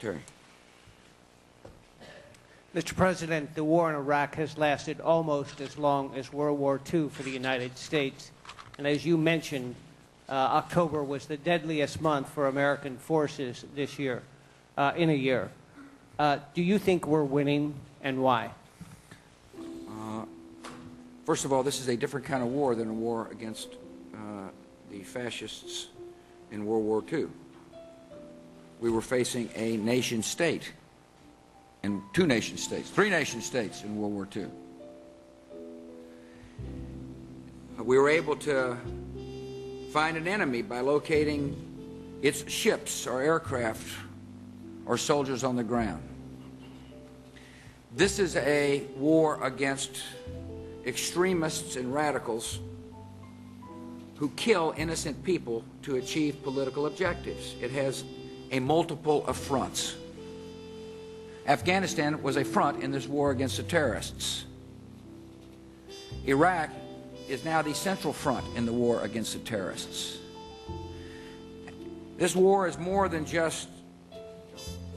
Terry. Mr. President, the war in Iraq has lasted almost as long as World War II for the United States. And as you mentioned, October was the deadliest month for American forces this year, in a year. Do you think we're winning, and why? First of all, this is a different kind of war than a war against the fascists in World War II. We were facing a nation state, and two nation states, three nation states in World War II. We were able to find an enemy by locating its ships or aircraft or soldiers on the ground. This is a war against extremists and radicals who kill innocent people to achieve political objectives. It has a multiple of fronts. Afghanistan was a front in this war against the terrorists. Iraq is now the central front in the war against the terrorists. This war is more than just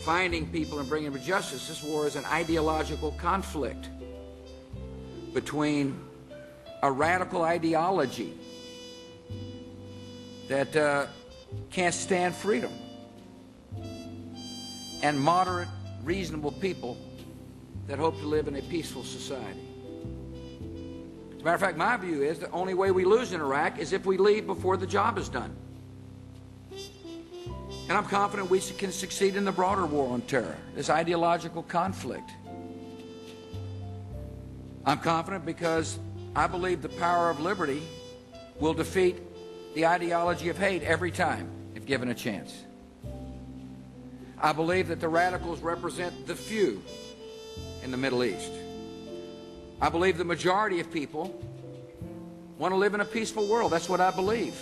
finding people and bringing them to justice. This war is an ideological conflict between a radical ideology that can't stand freedom and moderate, reasonable people that hope to live in a peaceful society. As a matter of fact, my view is the only way we lose in Iraq is if we leave before the job is done. And I'm confident we can succeed in the broader war on terror, this ideological conflict. I'm confident because I believe the power of liberty will defeat the ideology of hate every time, if given a chance. I believe that the radicals represent the few in the Middle East. I believe the majority of people want to live in a peaceful world. That's what I believe.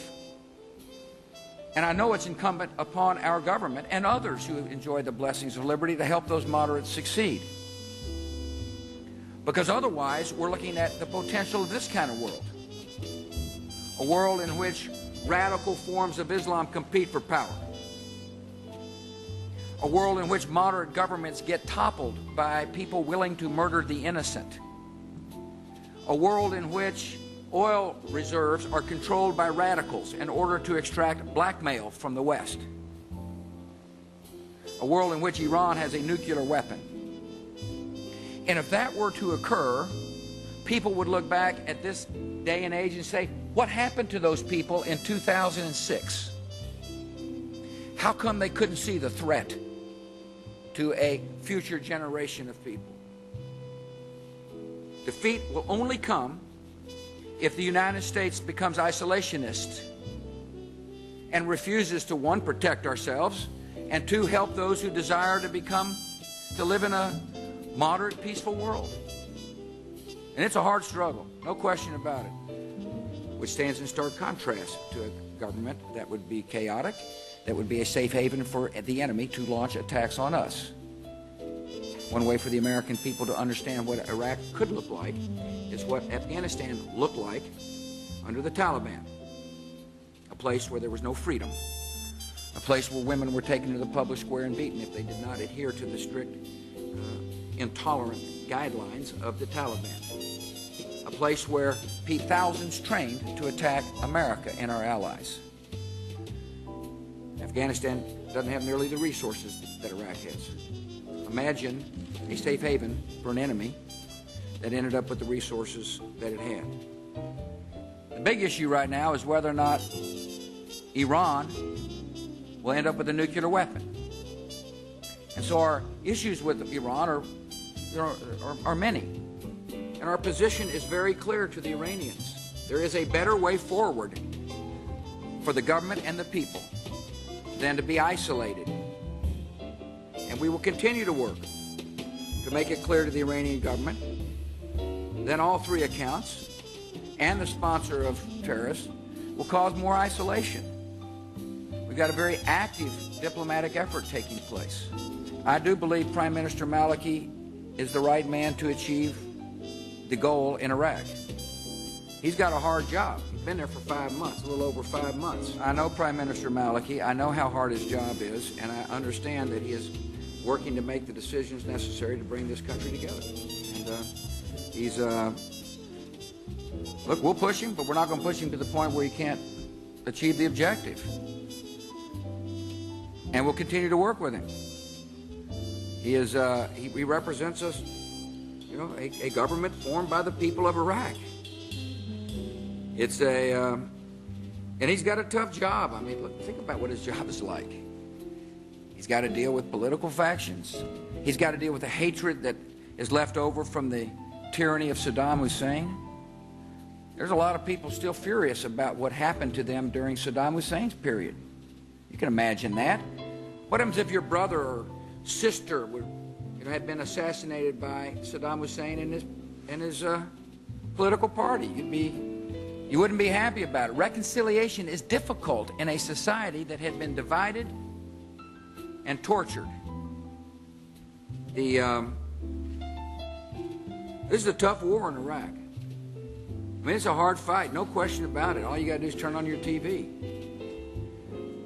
And I know it's incumbent upon our government and others who enjoy the blessings of liberty to help those moderates succeed. Because otherwise, we're looking at the potential of this kind of world. A world in which radical forms of Islam compete for power. A world in which moderate governments get toppled by people willing to murder the innocent. A world in which oil reserves are controlled by radicals in order to extract blackmail from the West. A world in which Iran has a nuclear weapon. And if that were to occur, people would look back at this day and age and say, what happened to those people in 2006? How come they couldn't see the threat to a future generation of people? Defeat will only come if the United States becomes isolationist and refuses to, one, protect ourselves, and two, help those who desire to live in a moderate, peaceful world. And it's a hard struggle, no question about it, which stands in stark contrast to a government that would be chaotic, that would be a safe haven for the enemy to launch attacks on us. One way for the American people to understand what Iraq could look like is what Afghanistan looked like under the Taliban. A place where there was no freedom. A place where women were taken to the public square and beaten if they did not adhere to the strict, intolerant guidelines of the Taliban. A place where thousands trained to attack America and our allies. Afghanistan doesn't have nearly the resources that Iraq has. Imagine a safe haven for an enemy that ended up with the resources that it had. The big issue right now is whether or not Iran will end up with a nuclear weapon. And so our issues with Iran are many. And our position is very clear to the Iranians. There is a better way forward for the government and the people than to be isolated. And we will continue to work to make it clear to the Iranian government that all three accounts and the sponsor of terrorists will cause more isolation. We've got a very active diplomatic effort taking place. I do believe Prime Minister Maliki is the right man to achieve the goal in Iraq. He's got a hard job. He's been there for 5 months, a little over 5 months. I know Prime Minister Maliki. I know how hard his job is, and I understand that he is working to make the decisions necessary to bring this country together. And he's, look, we'll push him, but we're not going to push him to the point where he can't achieve the objective. And we'll continue to work with him. He is, he represents us, you know, a government formed by the people of Iraq. It's a, and he's got a tough job. I mean, look, think about what his job is like. He's got to deal with political factions. He's got to deal with the hatred that is left over from the tyranny of Saddam Hussein. There's a lot of people still furious about what happened to them during Saddam Hussein's period. You can imagine that. What happens if your brother or sister would, you know, had been assassinated by Saddam Hussein and his political party? You wouldn't be happy about it. Reconciliation is difficult in a society that had been divided and tortured. This is a tough war in Iraq. I mean, it's a hard fight, no question about it. All you got to do is turn on your TV.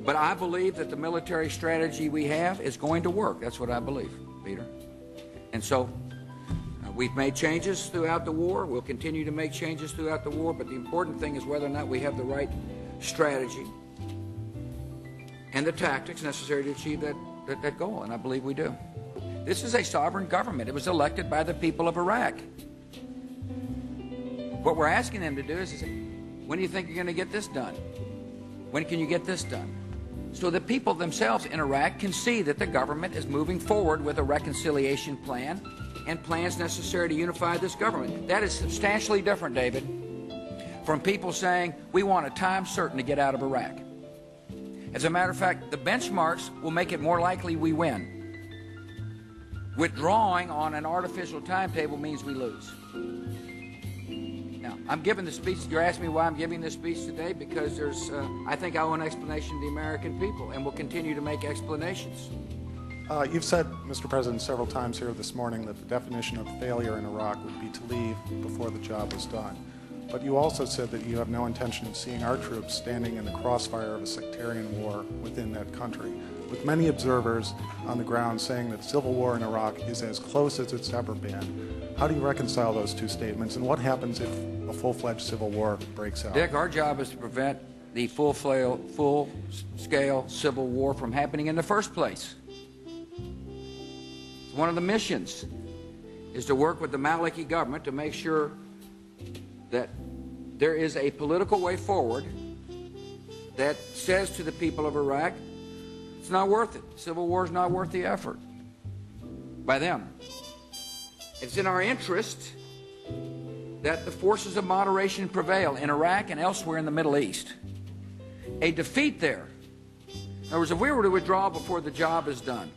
But I believe that the military strategy we have is going to work. That's what I believe, Peter. And so we've made changes throughout the war. We'll continue to make changes throughout the war. But the important thing is whether or not we have the right strategy and the tactics necessary to achieve that goal. And I believe we do. This is a sovereign government. It was elected by the people of Iraq. What we're asking them to do is when do you think you're going to get this done? When can you get this done? So the people themselves in Iraq can see that the government is moving forward with a reconciliation plan and plans necessary to unify this government. That is substantially different, David, from people saying, we want a time certain to get out of Iraq. As a matter of fact, the benchmarks will make it more likely we win. Withdrawing on an artificial timetable means we lose. Now, I'm giving the speech. You're asking me why I'm giving this speech today? Because there's, I think I owe an explanation to the American people, and will continue to make explanations. You've said, Mr. President, several times here this morning that the definition of failure in Iraq would be to leave before the job is done. But you also said that you have no intention of seeing our troops standing in the crossfire of a sectarian war within that country, with many observers on the ground saying that civil war in Iraq is as close as it's ever been. How do you reconcile those two statements, and what happens if a full-fledged civil war breaks out? Dick, our job is to prevent the full-scale civil war from happening in the first place. One of the missions is to work with the Maliki government to make sure that there is a political way forward that says to the people of Iraq, it's not worth it. Civil war is not worth the effort by them. It's in our interest that the forces of moderation prevail in Iraq and elsewhere in the Middle East. A defeat there, in other words, if we were to withdraw before the job is done,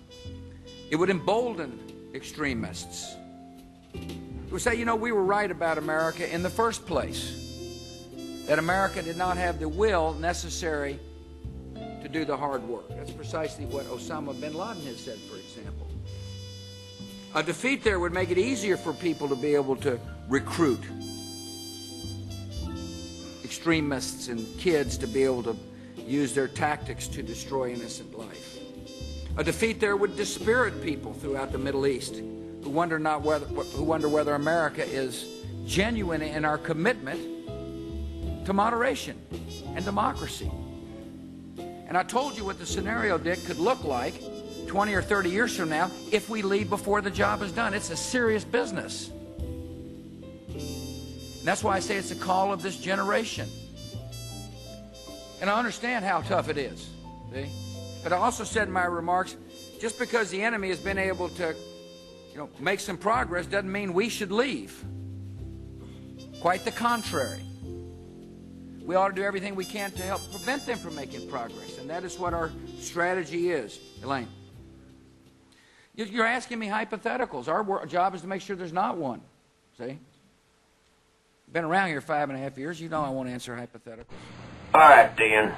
it would embolden extremists. It would say, you know, we were right about America in the first place, that America did not have the will necessary to do the hard work. That's precisely what Osama bin Laden has said, for example. A defeat there would make it easier for people to be able to recruit extremists and kids to be able to use their tactics to destroy innocent life. A defeat there would dispirit people throughout the Middle East who wonder whether America is genuine in our commitment to moderation and democracy. And I told you what the scenario, Dick, could look like 20 or 30 years from now if we leave before the job is done. It's a serious business. And that's why I say it's a call of this generation. And I understand how tough it is, see? But I also said in my remarks, just because the enemy has been able to, you know, make some progress doesn't mean we should leave. Quite the contrary. We ought to do everything we can to help prevent them from making progress, and that is what our strategy is. Elaine, you're asking me hypotheticals. Our job is to make sure there's not one. See? Been around here 5.5 years. You know I won't answer hypotheticals. All right, Dan.